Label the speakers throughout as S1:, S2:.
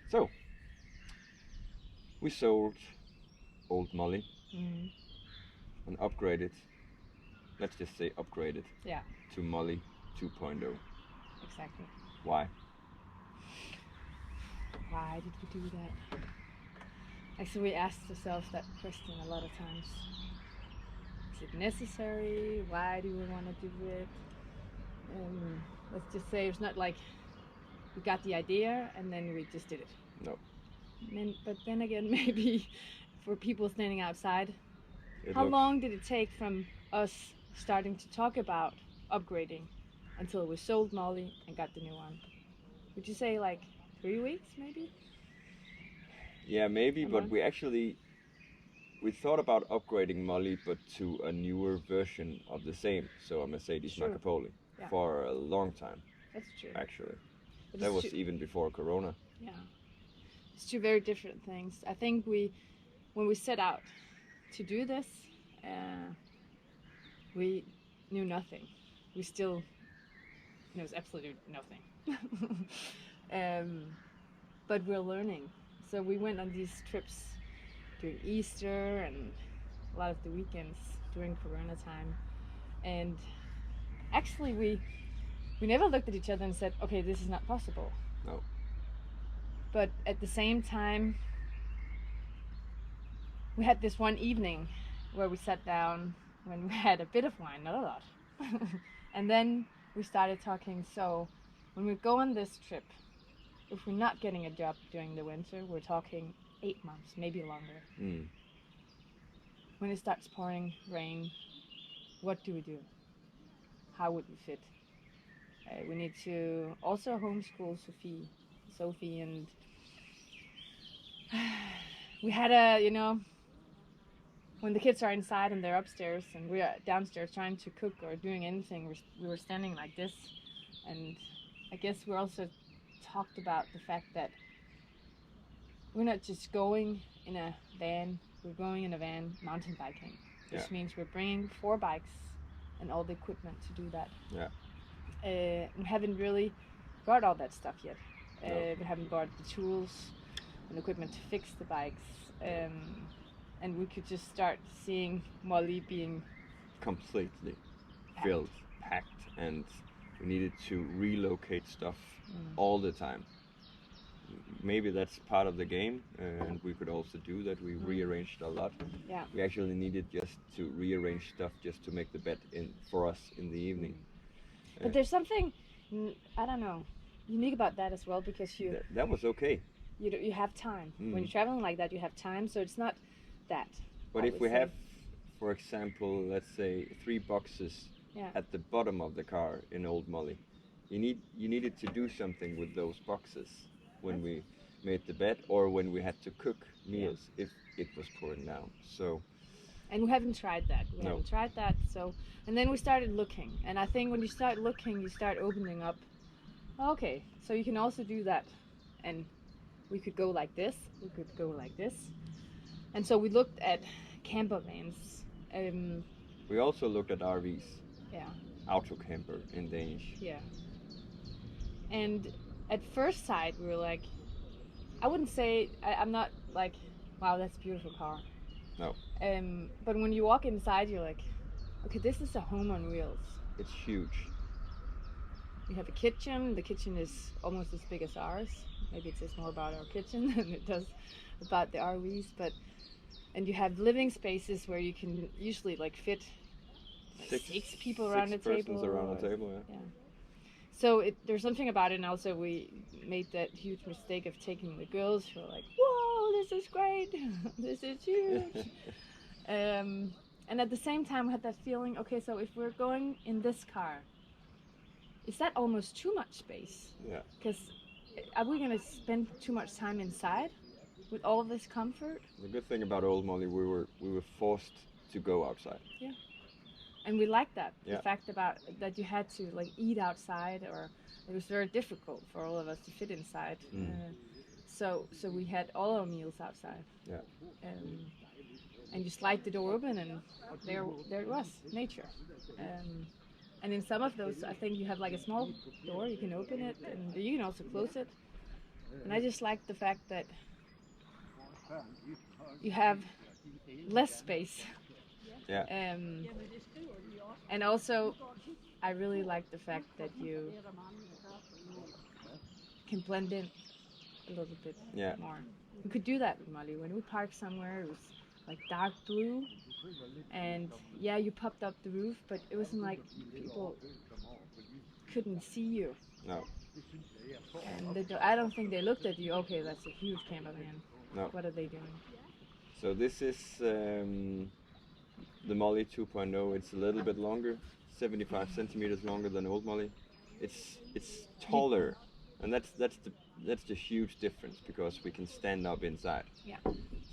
S1: So we sold old Molly
S2: Mm.
S1: and upgraded. Let's just say upgraded
S2: Yeah,
S1: to Molly 2.0.
S2: exactly.
S1: Why?
S2: Why did we do that? Actually, we asked ourselves that question a lot of times. Is it necessary? Why do we want to do it? Let's just say it's not like we got the idea and then we just did it.
S1: No.
S2: But then again, maybe for people standing outside,
S1: It
S2: how
S1: looks
S2: long did it take from us starting to talk about upgrading until we sold Molly and got the new one? Would you say like 3 weeks, maybe?
S1: Yeah, maybe,
S2: A
S1: but
S2: month?
S1: we thought about upgrading Molly, but to a newer version of the same, so a Mercedes
S2: Sure.
S1: Marcopoli,
S2: Yeah.
S1: for a long time,
S2: That's true.
S1: actually.
S2: But
S1: That
S2: it's
S1: was
S2: two,
S1: even before Corona.
S2: yeah, it's two very different things. I think when we set out to do this, uh, we knew nothing. We still knows absolutely nothing. um, but we're learning. So we went on these trips during Easter and a lot of the weekends during Corona time, and actually we never looked at each other and said, okay, this is not possible.
S1: No.
S2: But at the same time, we had this one evening where we sat down when we had a bit of wine, not a lot. And then we started talking. So when we go on this trip, if we're not getting a job during the winter, we're talking 8 months, maybe longer.
S1: Mm.
S2: When it starts pouring rain, what do we do? How would we fit? We need to also homeschool Sophie, and we had when the kids are inside and they're upstairs and we are downstairs trying to cook or doing anything, we were standing like this, and I guess we also talked about the fact that we're not just going in a van, we're going in a van mountain biking, which
S1: Yeah.
S2: means we're bringing 4 bikes and all the equipment to do that.
S1: Yeah.
S2: We haven't really got all that stuff yet.
S1: No.
S2: We haven't got the tools and equipment to fix the bikes. And we could just start seeing Molly being
S1: Completely
S2: packed.
S1: filled, packed, and we needed to relocate stuff
S2: Mm.
S1: all the time. Maybe that's part of the game, and we could also do that. We rearranged a lot.
S2: Yeah.
S1: We actually needed just to rearrange stuff just to make the bed in for us in the evening.
S2: But there's something, I don't know, unique about that as well, because
S1: That was okay.
S2: you have time.
S1: Mm.
S2: When you're traveling like that, you have time, so it's not that.
S1: But
S2: I
S1: if
S2: would
S1: we
S2: say.
S1: have, for example, let's say 3 boxes
S2: Yeah.
S1: at the bottom of the car in Old Molly, you needed to do something with those boxes when we made the bed or when we had to cook meals if it was pouring down. So
S2: And we haven't tried that.
S1: No.
S2: So, and then we started looking. And I think when you start looking, you start opening up. Okay, so you can also do that. And we could go like this. We could go like this. And so we looked at camper vans.
S1: we also looked at RVs,
S2: Yeah.
S1: autocamper in Danish.
S2: Yeah. And at first sight, we were like, I wouldn't say, I'm not like, wow, that's a beautiful car.
S1: No.
S2: But when you walk inside, you're like, okay, this is a home on wheels.
S1: It's huge.
S2: We have a kitchen. The kitchen is almost as big as ours. Maybe it says more about our kitchen than it does about the RVs. And you have living spaces where you can usually like fit like six people around the table.
S1: Around the table, yeah.
S2: So there's something about it, and also we made that huge mistake of taking the girls who are like, whoa, this is great, this is huge. And at the same time, we had that feeling, okay, so if we're going in this car, is that almost too much space?
S1: Yeah.
S2: Because are we going to spend too much time inside with all of this comfort?
S1: The good thing about Old Molly, we were forced to go outside.
S2: Yeah. And we liked that.
S1: Yeah.
S2: The fact about that you had to like eat outside, or it was very difficult for all of us to fit inside. So we had all our meals outside.
S1: Yeah.
S2: And you slide the door open, and there it was, nature. And in some of those, I think you have like a small door, you can open it, and you can also close it. And I just like the fact that you have less space.
S1: Yeah.
S2: And also, I really like the fact that you can blend in a little bit
S1: Yeah.
S2: more. We could do that with Molly. When we parked somewhere, it was like dark blue, and yeah, you popped up the roof, but it wasn't like people couldn't see you.
S1: No.
S2: And I don't think they looked at you. Okay, that's a huge camper van.
S1: No.
S2: What are they doing?
S1: So this is the Molly 2.0. It's a little bit longer, 75 centimeters longer than old Molly. It's taller, and that's the huge difference, because we can stand up inside.
S2: Yeah.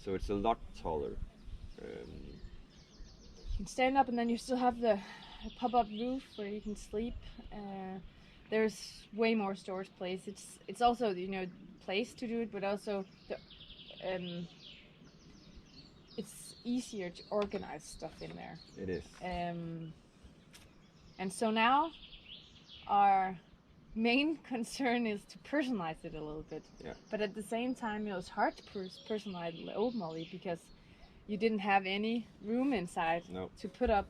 S1: So it's a lot taller.
S2: You can stand up, and then you still have the pop-up roof where you can sleep. There's way more storage place. It's also, you know, place to do it, but also the it's easier to organize stuff in there.
S1: It is.
S2: And so now our main concern is to personalize it a little bit.
S1: Yeah.
S2: But at the same time, it was hard to personalize the old Molly because you didn't have any room inside
S1: No.
S2: to put up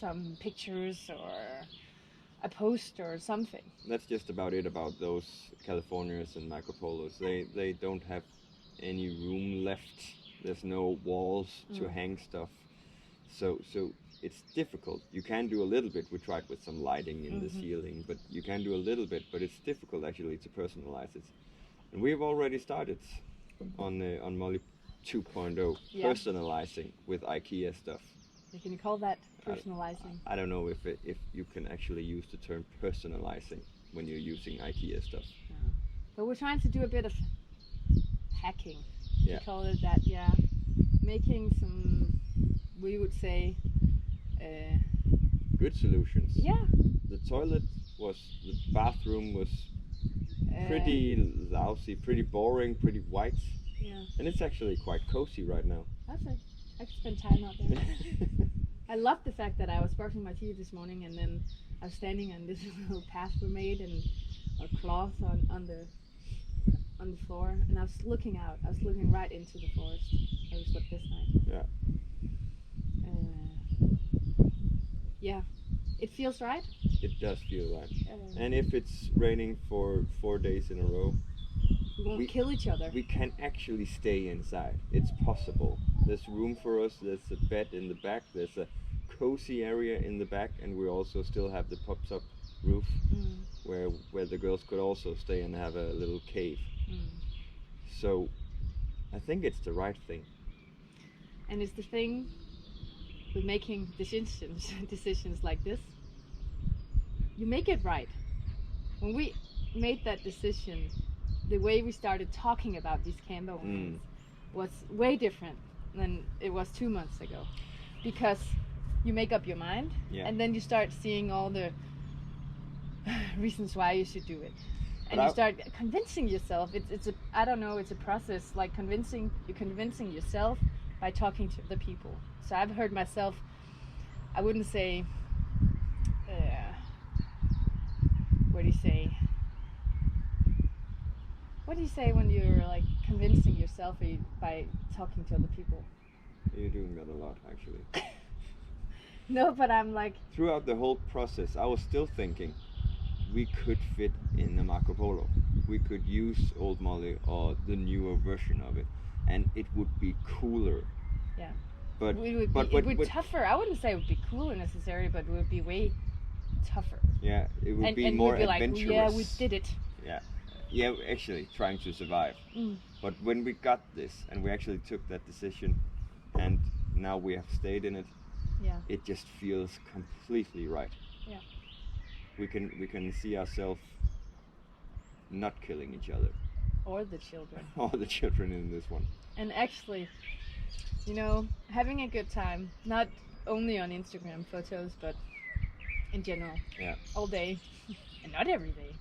S2: some pictures or a post or something.
S1: That's just about it about those Californias and Marco Polos. They don't have any room left. There's no walls to hang stuff. So it's difficult. You can do a little bit. We tried with some lighting in the ceiling, but you can do a little bit, but it's difficult actually to personalize it. And we've already started on Molly 2.0,
S2: Yeah.
S1: personalizing with IKEA stuff.
S2: Can you call that personalizing?
S1: I don't know if you can actually use the term personalizing when you're using IKEA stuff.
S2: But we're trying to do a bit of hacking.
S1: Yeah.
S2: We call it that, yeah. Making some, we would say,
S1: Good solutions.
S2: yeah.
S1: The bathroom was pretty lousy, pretty boring, pretty white.
S2: Yeah.
S1: And it's actually quite cozy right now.
S2: That's it. I could spend time out there. I love the fact that I was brushing my teeth this morning, and then I was standing on this little path we made and a cloth on the floor, and I was looking out. I was looking right into the forest where we slept this night.
S1: Yeah.
S2: Yeah. It feels right.
S1: It does feel right. And if it's raining for 4 days in a row,
S2: we won't kill each other.
S1: We can actually stay inside. It's possible. There's room for us. There's a bed in the back. There's a cozy area in the back, and we also still have the pops-up roof where the girls could also stay and have a little cave. So I think it's the right thing.
S2: And it's the thing with making decisions like this. You make it right. When we made that decision, the way we started talking about these camper vans was way different than it was 2 months ago, because you make up your mind, and then you start seeing all the reasons why you should do it, and you start convincing yourself. It's a process, like convincing yourself by talking to the people. So I've heard myself, I wouldn't say what do you say when you're like convincing yourself by talking to other people?
S1: You're doing that a lot, actually.
S2: No, but I'm like...
S1: Throughout the whole process, I was still thinking we could fit in a Marco Polo. We could use old Molly or the newer version of it, and it would be cooler.
S2: Yeah.
S1: But
S2: it would be tougher. I wouldn't say it would be cooler necessarily, but it would be way tougher.
S1: Yeah, it would be more adventurous.
S2: Like, yeah, we did it.
S1: Yeah. Yeah, actually trying to survive. But when we got this and we actually took that decision, and now we have stayed in it, it just feels completely right.
S2: Yeah.
S1: We can see ourselves not killing each other.
S2: Or the children.
S1: Or the children in this one.
S2: And actually, you know, having a good time, not only on Instagram photos, but in general.
S1: Yeah.
S2: All day. And not every day.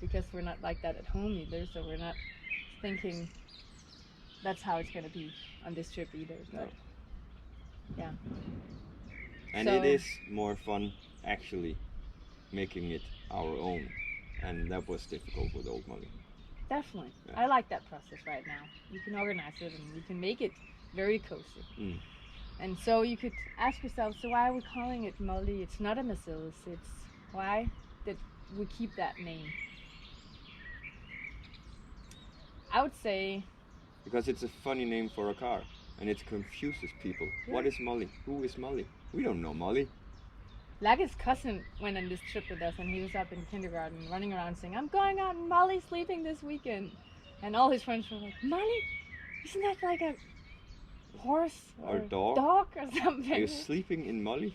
S2: Because we're not like that at home either, so we're not thinking that's how it's going to be on this trip either. But yeah.
S1: And it is more fun actually making it our own, and that was difficult with old Molly.
S2: Definitely.
S1: Yeah.
S2: I like that process right now. You can organize it and you can make it very cozy.
S1: Mm.
S2: And so you could ask yourself, so why are we calling it Molly? It's not a Mercedes. It's why did we keep that name? I would say,
S1: Because it's a funny name for a car, and it confuses people.
S2: Yeah.
S1: What is Molly? Who is Molly? We don't know Molly.
S2: Laga's cousin went on this trip with us, and he was up in kindergarten running around saying, I'm going out and Molly's sleeping this weekend. And all his friends were like, Molly? Isn't that like a horse
S1: Or dog?
S2: or something?
S1: Are you sleeping in Molly?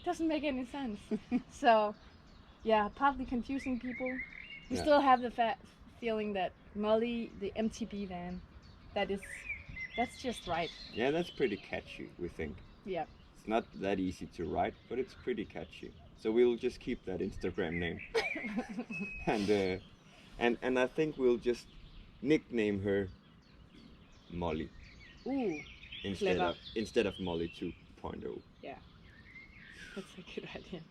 S2: Doesn't make any sense. So, yeah, partly confusing people. We
S1: Yeah.
S2: still have the feeling that Molly, the MTB van, that's just right.
S1: Yeah, that's pretty catchy, we think.
S2: Yeah.
S1: It's not that easy to write, but it's pretty catchy. So we'll just keep that Instagram name. And I think we'll just nickname her Molly
S2: Ooh,
S1: instead
S2: Clever.
S1: of Molly 2.0.
S2: that's a good idea.